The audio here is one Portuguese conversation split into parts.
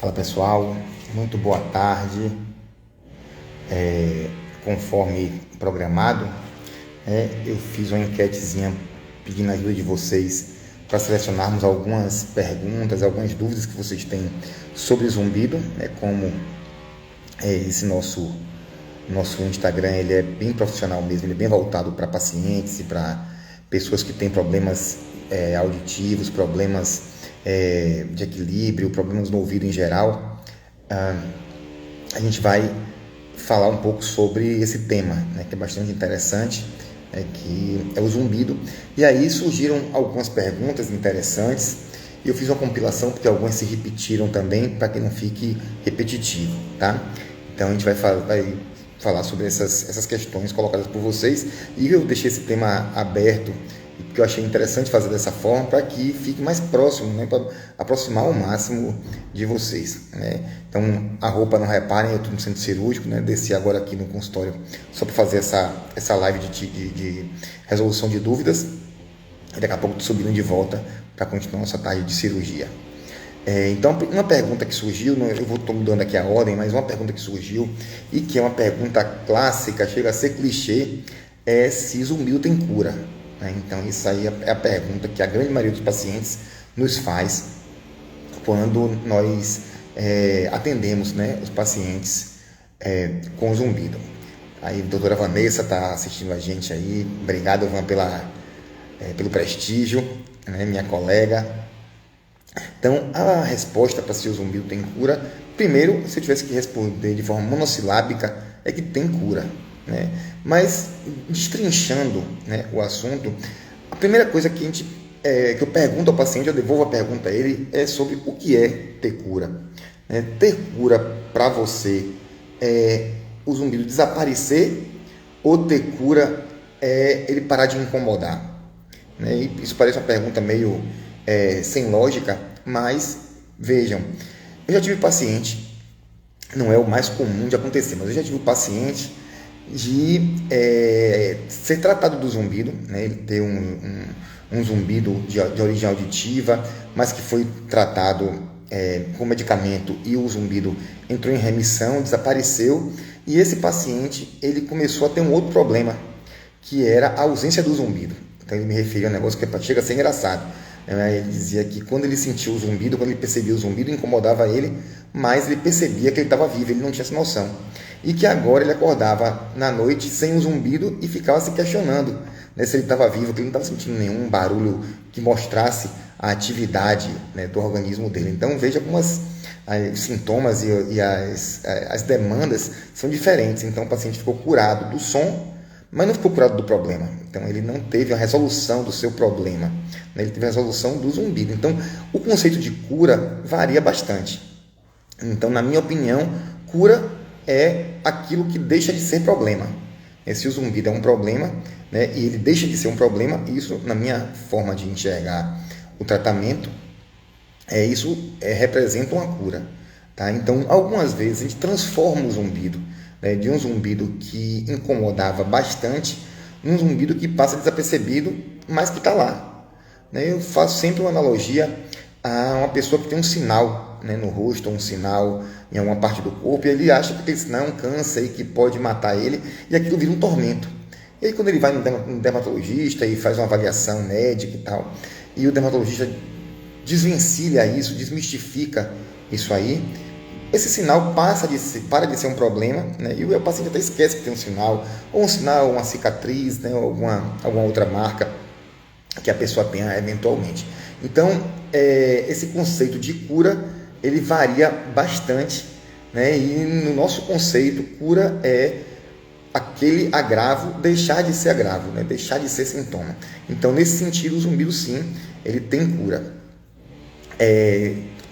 Fala pessoal, muito boa tarde. Conforme programado, eu fiz uma enquetezinha pedindo a ajuda de vocês para selecionarmos algumas perguntas, algumas dúvidas que vocês têm sobre zumbido, como esse nosso Instagram, ele é bem profissional mesmo, ele é bem voltado para pacientes e para pessoas que têm problemas auditivos, problemas de equilíbrio, problemas no ouvido em geral. A gente vai falar um pouco sobre esse tema, que é bastante interessante, que é o zumbido. E aí surgiram algumas perguntas interessantes e eu fiz uma compilação porque algumas se repetiram também, para que não fique repetitivo, tá? Então a gente vai falar sobre essas questões colocadas por vocês, e eu deixei esse tema aberto porque eu achei interessante fazer dessa forma, para que fique mais próximo, para aproximar ao máximo de vocês. Então, a roupa, não reparem, eu estou no centro cirúrgico, desci agora aqui no consultório só para fazer essa live de resolução de dúvidas, e daqui a pouco estou subindo de volta para continuar nossa tarde de cirurgia. Então, uma pergunta que surgiu, eu estou mudando aqui a ordem, mas uma pergunta que surgiu, e que é uma pergunta clássica, chega a ser clichê, é se zumbido tem cura. Então, isso aí é a pergunta que a grande maioria dos pacientes nos faz quando nós atendemos os pacientes com zumbido. Aí, a doutora Vanessa está assistindo a gente aí. Obrigado, Van, pelo prestígio, minha colega. Então, a resposta para se o zumbido tem cura, primeiro, se eu tivesse que responder de forma monossilábica, é que tem cura. Mas, destrinchando o assunto, a primeira coisa que eu pergunto ao paciente, eu devolvo a pergunta a ele, é sobre o que é ter cura. Ter cura para você é o zumbido desaparecer, ou ter cura é ele parar de incomodar? Isso parece uma pergunta meio sem lógica, mas vejam, eu já tive paciente, não é o mais comum de acontecer, mas eu já tive paciente de ser tratado do zumbido, ele ter um zumbido de origem auditiva, mas que foi tratado com medicamento e o zumbido entrou em remissão, desapareceu, e esse paciente ele começou a ter um outro problema, que era a ausência do zumbido. Então ele me referia a um negócio que chega a ser engraçado. Ele dizia que quando ele sentia o zumbido, quando ele percebia o zumbido, incomodava ele, mas ele percebia que ele estava vivo, ele não tinha essa noção. E que agora ele acordava na noite sem o zumbido e ficava se questionando se ele estava vivo, que ele não estava sentindo nenhum barulho que mostrasse a atividade do organismo dele. Então veja como os sintomas e as demandas são diferentes. Então o paciente ficou curado do som, mas não ficou curado do problema. Então ele não teve a resolução do seu problema, ele teve a resolução do zumbido. Então o conceito de cura varia bastante. Então, na minha opinião, cura é aquilo que deixa de ser problema. Se o zumbido é um problema, e ele deixa de ser um problema, isso, na minha forma de enxergar o tratamento, isso representa uma cura. Tá? Então, algumas vezes a gente transforma o zumbido de um zumbido que incomodava bastante num zumbido que passa desapercebido, mas que está lá. Eu faço sempre uma analogia a uma pessoa que tem um sinal no rosto, um sinal em alguma parte do corpo, e ele acha que aquele sinal é um câncer e que pode matar ele, e aquilo vira um tormento. E aí quando ele vai no dermatologista e faz uma avaliação médica e tal, e o dermatologista desvencilha isso, desmistifica isso aí, esse sinal para de ser um problema, e o paciente até esquece que tem um sinal, uma cicatriz, ou alguma outra marca que a pessoa tenha eventualmente. Então, esse conceito de cura, ele varia bastante, e no nosso conceito, cura é aquele agravo deixar de ser agravo, deixar de ser sintoma. Então, nesse sentido, o zumbido, sim, ele tem cura.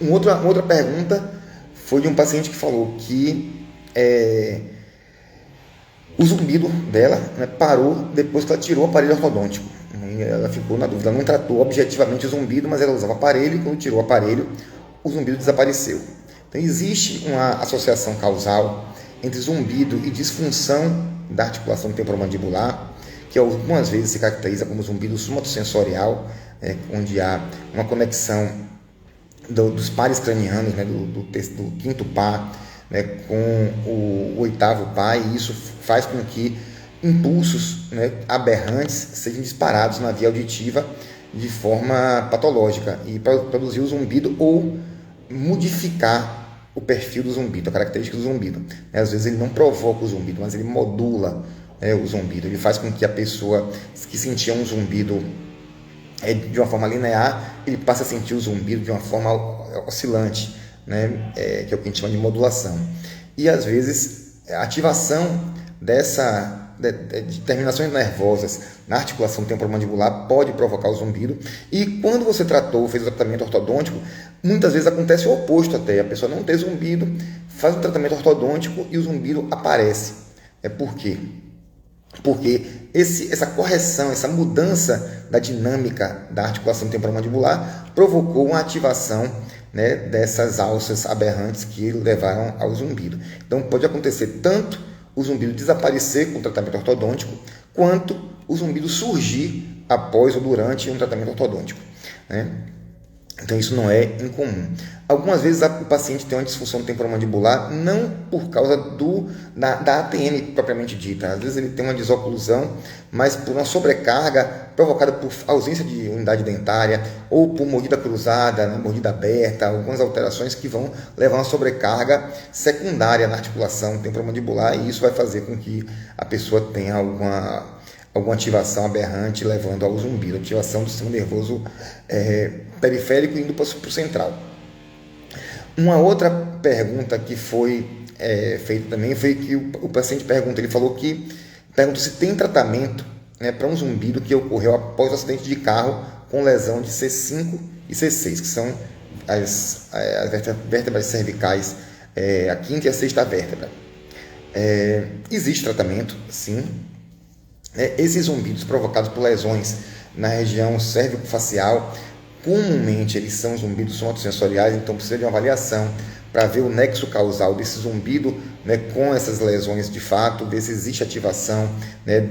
Uma outra pergunta foi de um paciente que falou que o zumbido dela parou depois que ela tirou o aparelho ortodôntico. Ela ficou na dúvida, ela não tratou objetivamente o zumbido, mas ela usava aparelho, e quando tirou o aparelho, o zumbido desapareceu. Então, existe uma associação causal entre zumbido e disfunção da articulação temporomandibular, que algumas vezes se caracteriza como zumbido somatosensorial, onde há uma conexão dos pares cranianos, né, do quinto par, né, com o oitavo par, e isso faz com que impulsos, né, aberrantes sejam disparados na via auditiva de forma patológica e produzir o zumbido ou modificar o perfil do zumbido, a característica do zumbido. Às vezes ele não provoca o zumbido, mas ele modula, o zumbido. Ele faz com que a pessoa que sentia um zumbido de uma forma linear, ele passa a sentir o zumbido de uma forma oscilante, né? Que é o que a gente chama de modulação. E às vezes a ativação de terminações nervosas na articulação temporomandibular pode provocar o zumbido, e quando você fez o tratamento ortodôntico, muitas vezes acontece o oposto até, a pessoa não tem zumbido, faz um tratamento ortodôntico e o zumbido aparece. Por quê? Porque essa correção, essa mudança da dinâmica da articulação temporomandibular provocou uma ativação, né, dessas alças aberrantes que levaram ao zumbido. Então pode acontecer tanto o zumbido desaparecer com o tratamento ortodôntico, quanto o zumbido surgir após ou durante um tratamento ortodôntico, né? Então isso não é incomum. Algumas vezes o paciente tem uma disfunção temporomandibular não por causa da ATM propriamente dita. Às vezes ele tem uma desoclusão, mas por uma sobrecarga provocada por ausência de unidade dentária ou por mordida cruzada, né, mordida aberta, algumas alterações que vão levar a uma sobrecarga secundária na articulação temporomandibular, e isso vai fazer com que a pessoa tenha alguma ativação aberrante, levando ao zumbido, ativação do sistema nervoso periférico indo para o central. Uma outra pergunta que foi feita também foi que o paciente perguntou se tem tratamento, né, para um zumbido que ocorreu após o acidente de carro com lesão de C5 e C6, que são as vértebras cervicais, a quinta e a sexta vértebra. Existe tratamento, sim. Esses zumbidos provocados por lesões na região cérvico-facial, comumente eles são zumbidos somatosensoriais, então precisa de uma avaliação para ver o nexo causal desse zumbido, né, com essas lesões de fato, ver se existe ativação, né,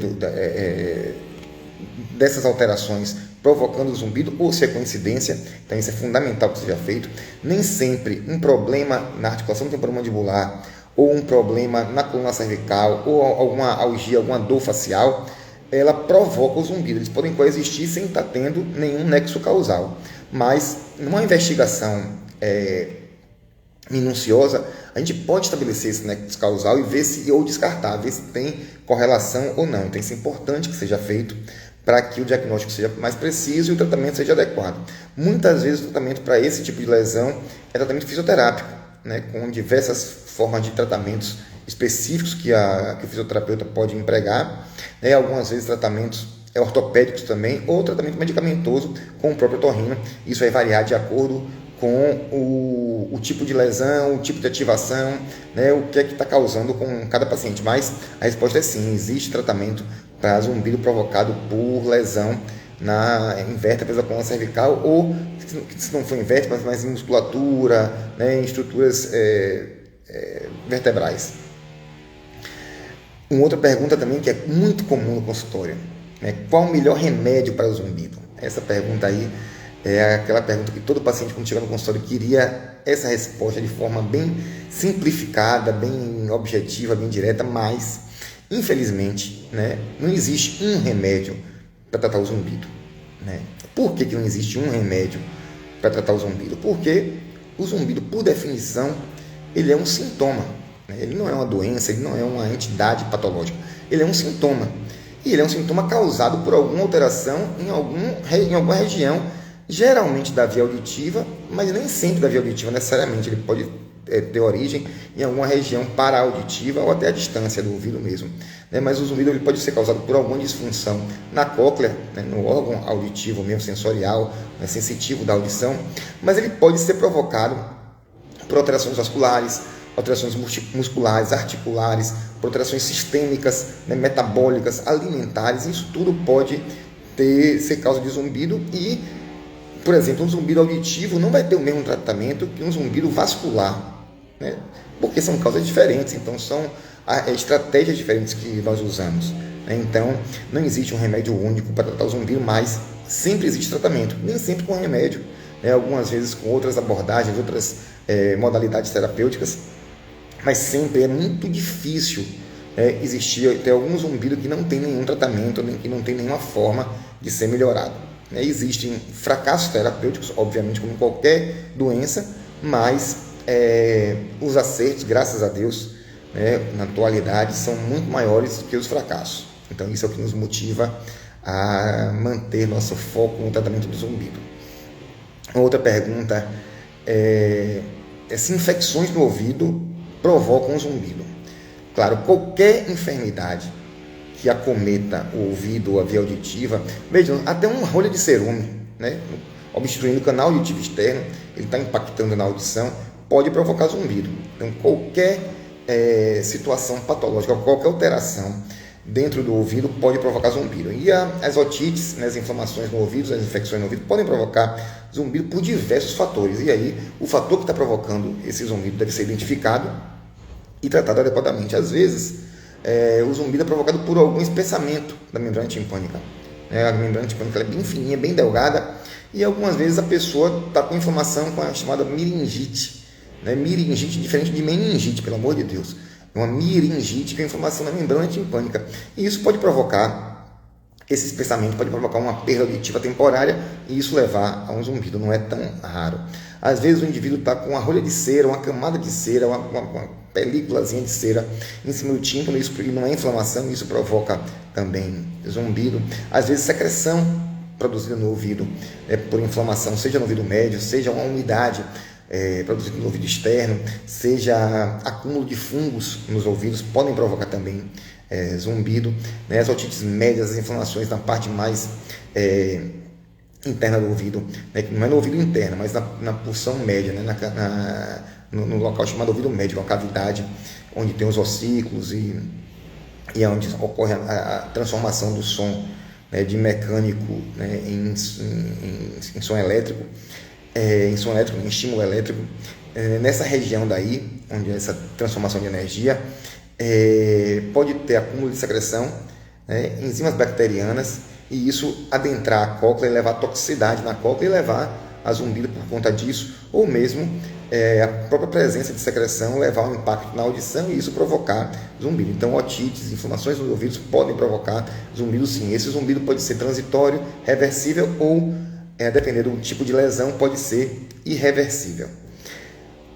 dessas alterações provocando o zumbido, ou se é coincidência. Então isso é fundamental que seja feito. Nem sempre um problema na articulação temporomandibular ou um problema na coluna cervical, ou alguma algia, alguma dor facial, ela provoca o zumbido. Eles podem coexistir sem estar tendo nenhum nexo causal. Mas, numa investigação minuciosa, a gente pode estabelecer esse nexo causal e ver ou descartar, ver se tem correlação ou não. Então, isso é importante que seja feito para que o diagnóstico seja mais preciso e o tratamento seja adequado. Muitas vezes o tratamento para esse tipo de lesão é tratamento fisioterápico, né, com diversas formas de tratamentos específicos que o fisioterapeuta pode empregar, né, algumas vezes tratamentos ortopédicos também, ou tratamento medicamentoso com o próprio otorrino. Isso vai variar de acordo com o tipo de lesão, o tipo de ativação, né, o que é que está causando com cada paciente. Mas a resposta é sim, existe tratamento para zumbido provocado por lesão em vértebras da coluna cervical, ou se não for em vértebras, mas em musculatura, né, em estruturas vertebrais. Uma outra pergunta também que é muito comum no consultório, né, qual o melhor remédio para o zumbido? Essa pergunta aí é aquela pergunta que todo paciente, quando chega no consultório, queria essa resposta de forma bem simplificada, bem objetiva, bem direta, mas infelizmente, né, não existe um remédio para tratar o zumbido, né? Por que não existe um remédio para tratar o zumbido? Porque o zumbido, por definição, ele é um sintoma, né? Ele não é uma doença, ele não é uma entidade patológica, ele é um sintoma. E ele é um sintoma causado por alguma alteração em alguma região, geralmente da via auditiva, mas nem sempre da via auditiva necessariamente. Ele pode ter origem em alguma região para-auditiva ou até a distância do ouvido mesmo, né? Mas o zumbido ele pode ser causado por alguma disfunção na cóclea, né, no órgão auditivo mesmo, sensorial, né, sensitivo da audição, mas ele pode ser provocado por alterações vasculares, alterações musculares, articulares, por alterações sistêmicas, né, metabólicas, alimentares. Isso tudo pode ser causa de zumbido. E, por exemplo, um zumbido auditivo não vai ter o mesmo tratamento que um zumbido vascular, né? Porque são causas diferentes, então são estratégias diferentes que nós usamos, né? Então, não existe um remédio único para tratar o zumbido, mas sempre existe tratamento, nem sempre com remédio, algumas vezes com outras abordagens, outras modalidades terapêuticas, mas sempre é muito difícil existir ter algum zumbido que não tem nenhum tratamento, nem que não tem nenhuma forma de ser melhorado. Existem fracassos terapêuticos, obviamente, como em qualquer doença, mas os acertos, graças a Deus, na atualidade, são muito maiores do que os fracassos. Então, isso é o que nos motiva a manter nosso foco no tratamento do zumbido. Outra pergunta é se infecções no ouvido provocam zumbido. Claro, qualquer enfermidade que acometa o ouvido ou a via auditiva, vejam, até uma rolha de cerume, obstruindo o canal auditivo externo, ele está impactando na audição, pode provocar zumbido. Então, qualquer situação patológica, qualquer alteração dentro do ouvido pode provocar zumbido. E as otites, as inflamações no ouvido, as infecções no ouvido, podem provocar zumbido por diversos fatores. E aí, o fator que está provocando esse zumbido deve ser identificado e tratado adequadamente. Às vezes, o zumbido é provocado por algum espessamento da membrana timpânica. A membrana timpânica é bem fininha, bem delgada, e algumas vezes a pessoa está com inflamação com a chamada miringite. Miringite diferente de meningite, pelo amor de Deus. É uma miringite que é inflamação da membrana timpânica. E isso pode provocar, esse espessamento pode provocar uma perda auditiva temporária e isso levar a um zumbido. Não é tão raro. Às vezes o indivíduo está com uma rolha de cera, uma camada de cera, uma películazinha de cera em cima do tímpano, isso não é inflamação, isso provoca também zumbido. Às vezes secreção produzida no ouvido por inflamação, seja no ouvido médio, seja uma umidade produzido no ouvido externo, seja acúmulo de fungos nos ouvidos, podem provocar também zumbido. As otites médias, as inflamações na parte mais interna do ouvido, não é no ouvido interno, mas na porção média, no local chamado ouvido médio, uma cavidade onde tem os ossículos e onde ocorre a transformação do som de mecânico em som elétrico. Em estímulo elétrico, nessa região daí, onde essa transformação de energia, pode ter acúmulo de secreção, enzimas bacterianas, e isso adentrar a cóclea e levar toxicidade na cóclea e levar a zumbido por conta disso, ou mesmo a própria presença de secreção levar um impacto na audição e isso provocar zumbido. Então, otites, inflamações nos ouvidos podem provocar zumbido sim. Esse zumbido pode ser transitório, reversível ou a depender do tipo de lesão, pode ser irreversível.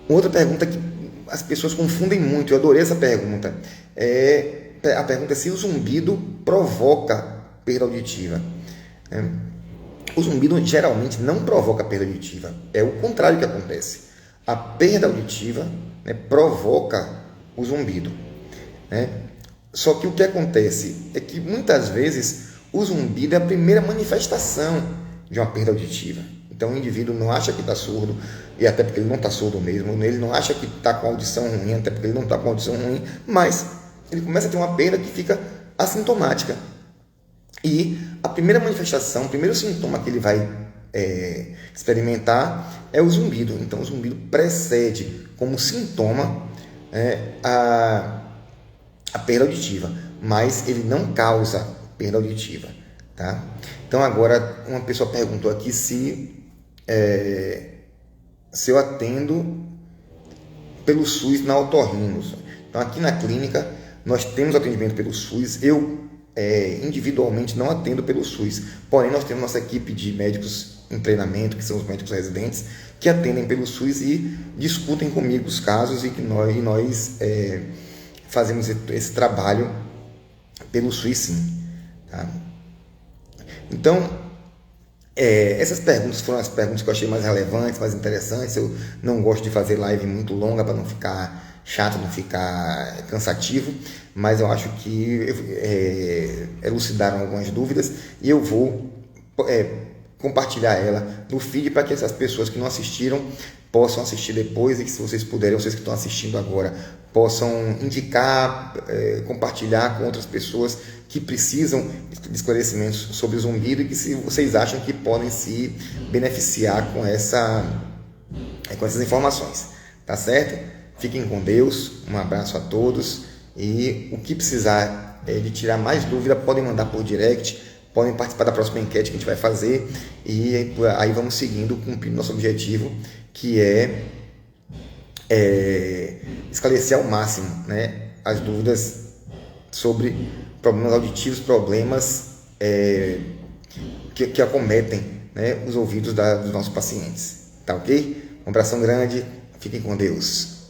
Outra pergunta que as pessoas confundem muito, eu adorei essa pergunta, a pergunta é se o zumbido provoca perda auditiva. O zumbido geralmente não provoca perda auditiva, é o contrário que acontece. A perda auditiva provoca o zumbido. Só que o que acontece é que muitas vezes o zumbido é a primeira manifestação de uma perda auditiva. Então o indivíduo não acha que está surdo, e até porque ele não está surdo mesmo, ele não acha que está com audição ruim, até porque ele não está com audição ruim, mas ele começa a ter uma perda que fica assintomática. E a primeira manifestação, o primeiro sintoma que ele vai experimentar é o zumbido. Então o zumbido precede como sintoma a perda auditiva, mas ele não causa perda auditiva. Tá? Então agora uma pessoa perguntou aqui se eu atendo pelo SUS na otorrinos. Então aqui na clínica nós temos atendimento pelo SUS. Eu individualmente não atendo pelo SUS, porém nós temos nossa equipe de médicos em treinamento, que são os médicos residentes, que atendem pelo SUS e discutem comigo os casos e que nós fazemos esse trabalho pelo SUS sim. Tá? Então, essas perguntas foram as perguntas que eu achei mais relevantes, mais interessantes. Eu não gosto de fazer live muito longa para não ficar chato, não ficar cansativo, mas eu acho que elucidaram algumas dúvidas e eu vou compartilhar ela no feed para que essas pessoas que não assistiram possam assistir depois e que, se vocês puderem, vocês que estão assistindo agora, possam indicar, compartilhar com outras pessoas que precisam de esclarecimentos sobre o zumbido e que se vocês acham que podem se beneficiar com essas informações. Tá certo? Fiquem com Deus, um abraço a todos e o que precisar de tirar mais dúvida podem mandar por direct podem participar da próxima enquete que a gente vai fazer e aí vamos seguindo, cumprindo nosso objetivo, que é esclarecer ao máximo, né, as dúvidas sobre problemas auditivos, problemas que acometem, né, os ouvidos dos nossos pacientes. Tá ok? Um abração grande, fiquem com Deus.